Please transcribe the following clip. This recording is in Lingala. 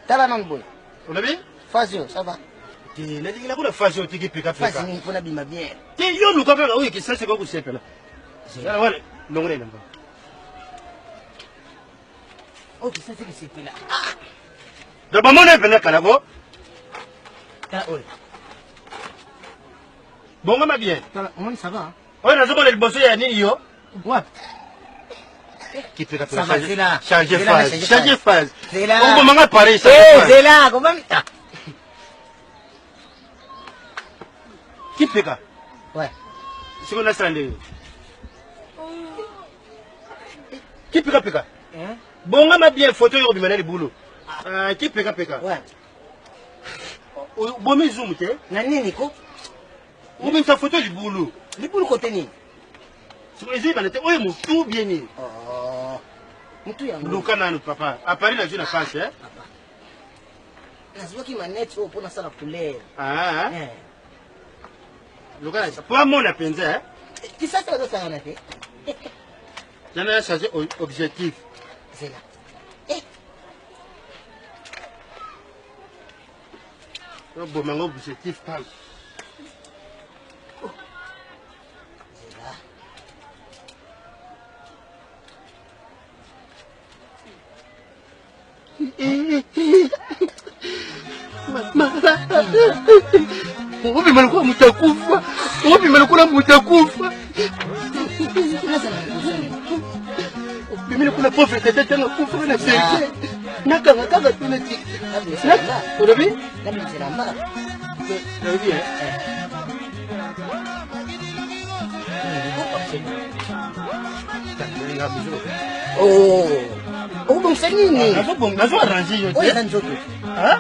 Tala non boy. On a vu? Fazio, ça va. Il a dit qu'il a quoi Fazio qui pique Fazio, il faut n'abîmer bien. Tiens, yo nous comme oui, que ça c'est quoi vous savez là. Alors voilà, non on est là. Ok, ça c'est que c'est là. D'abord mon est venu Kalabo. Tala oi. Bon, on va bien. Tala, on ça va. On a besoin de bosser à Nio. Ouais. Qui peut Ça va, c'est là. changer phase. Changer phase. C'est là. On va pareil ça. C'est là, comment ça? Qui peut ça? Ouais. C'est qu'on a ça qui peut ça? Hein? Bon, on a bien photo au bimenel boulot. Qui peut ça? Ouais. Bon, mais zoom, t'es? Nani Nico? Ou bien ta photo du boulot. Les boules côté ni. Sur les yeux, on est tout bien. Oh. Mutu ya Nous, quand papa. À Paris, la jeune face, hein? Nazwa ki manette pour na sala couleur. Ah, Eh. le gars, ça pour mon appendé, hein? Qui ça ça doit ça na fait? J'en ai changé objectif. C'est là. Eh. Bon, mon objectif, pas. Wapi malikuwa mtakufa? Wapi malikuwa mtakufa? Mimi kuna pauvre tete tena kufa na sisi. Nakanga kanga tunati. Unabi? Nabi salama. Unabi eh? Oh. Oh, bon c'est nini? Nazo arranger yo. Oh, ya nzoto. Hein?